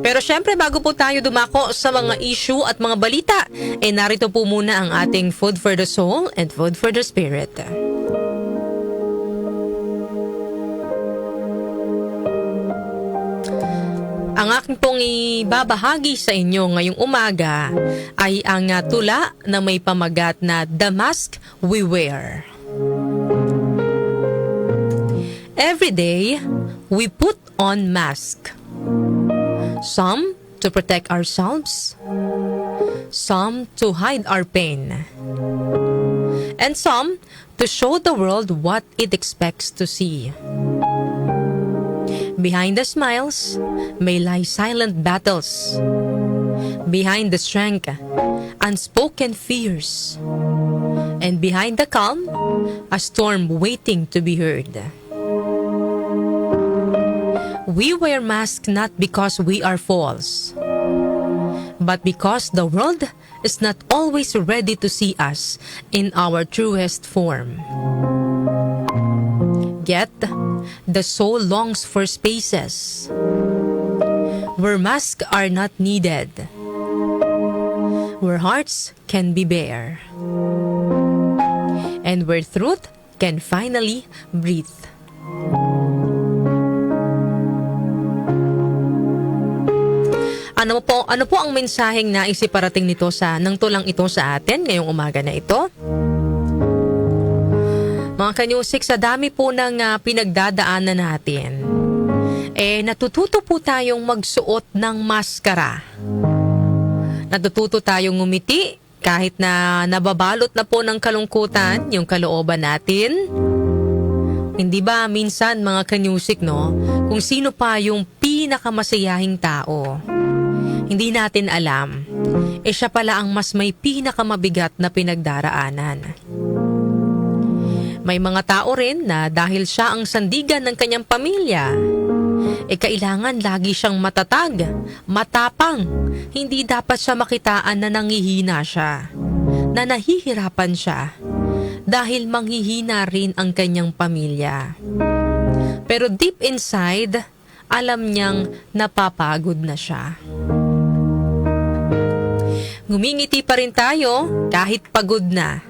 Pero syempre bago po tayo dumako sa mga issue at mga balita, narito po muna ang ating Food for the Soul and Food for the Spirit. Ang aking pong ibabahagi sa inyo ngayong umaga ay ang tula na may pamagat na The Mask We Wear. Every day, we put on mask. Some to protect ourselves, some to hide our pain, and some to show the world what it expects to see. Behind the smiles may lie silent battles. Behind the strength, unspoken fears. And behind the calm, a storm waiting to be heard. We wear masks not because we are false, but because the world is not always ready to see us in our truest form. Yet, the soul longs for spaces where masks are not needed, where hearts can be bare, and where truth can finally breathe. Ano po ang mensaheng naisiparating nito ng tulang ito sa atin ngayong umaga na ito? Mga kanyusik, sa dami po ng pinagdadaanan natin, natututo po tayong magsuot ng maskara. Natututo tayong ngumiti kahit na nababalot na po ng kalungkutan yung kalooban natin. Hindi ba minsan mga kanyusik, no, kung sino pa yung pinakamasayahing tao? Hindi natin alam, siya pala ang mas may pinakamabigat na pinagdaraanan. May mga tao rin na dahil siya ang sandigan ng kanyang pamilya, kailangan lagi siyang matatag, matapang. Hindi dapat siya makitaan na nanghihina siya, na nahihirapan siya, dahil manghihina rin ang kanyang pamilya. Pero deep inside, alam niyang napapagod na siya. Ngumingiti pa rin tayo kahit pagod na.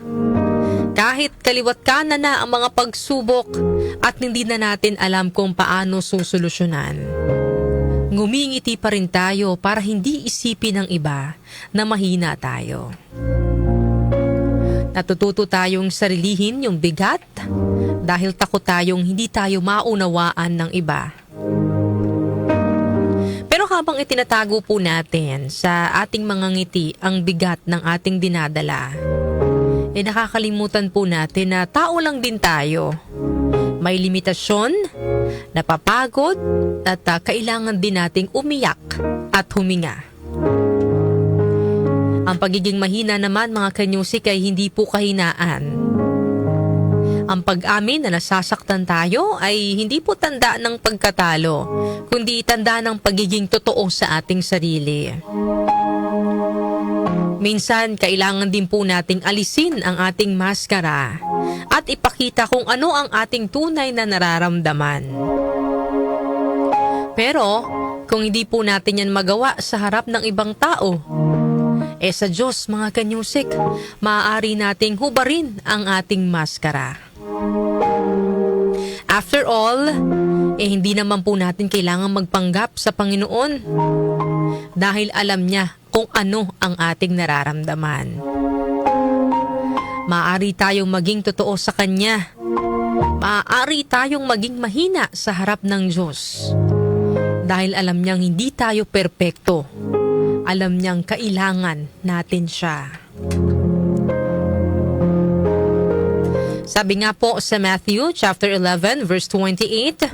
Kahit kaliwat kanan na ang mga pagsubok at hindi na natin alam kung paano susolusyonan. Ngumingiti pa rin tayo para hindi isipin ng iba na mahina tayo. Natututo tayong sarilihin yung bigat dahil takot tayong hindi tayo maunawaan ng iba. Pero habang itinatago po natin sa ating mga ngiti ang bigat ng ating dinadala, nakakalimutan po natin na tao lang din tayo. May limitasyon, napapagod, at kailangan din nating umiyak at huminga. Ang pagiging mahina naman mga kanyusik ay hindi po kahinaan. Ang pag-amin na nasasaktan tayo ay hindi po tanda ng pagkatalo, kundi tanda ng pagiging totoo sa ating sarili. Minsan, kailangan din po nating alisin ang ating maskara at ipakita kung ano ang ating tunay na nararamdaman. Pero, kung hindi po natin yan magawa sa harap ng ibang tao, sa Diyos mga kanyusik, maaari nating hubarin ang ating maskara. After all, hindi naman po natin kailangan magpanggap sa Panginoon dahil alam niya kung ano ang ating nararamdaman. Maaari tayong maging totoo sa Kanya. Maaari tayong maging mahina sa harap ng Diyos. Dahil alam niyang hindi tayo perpekto. Alam niyang kailangan natin siya. Sabi nga po sa Matthew chapter 11 verse 28,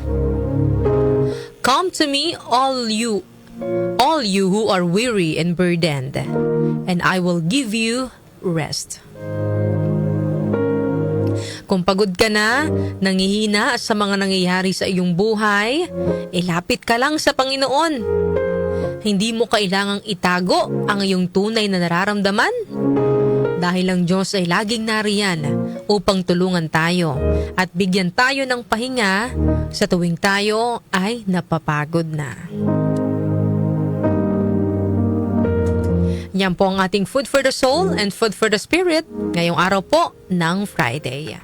"Come to me all you who are weary and burdened, and I will give you rest." Kung pagod ka na, nangihina sa mga nangyayari sa iyong buhay, ilapit ka lang sa Panginoon. Hindi mo kailangang itago ang iyong tunay na nararamdaman dahil ang Diyos ay laging nariyan upang tulungan tayo at bigyan tayo ng pahinga sa tuwing tayo ay napapagod na. Yan po ang ating Food for the Soul and Food for the Spirit ngayong araw po ng Friday.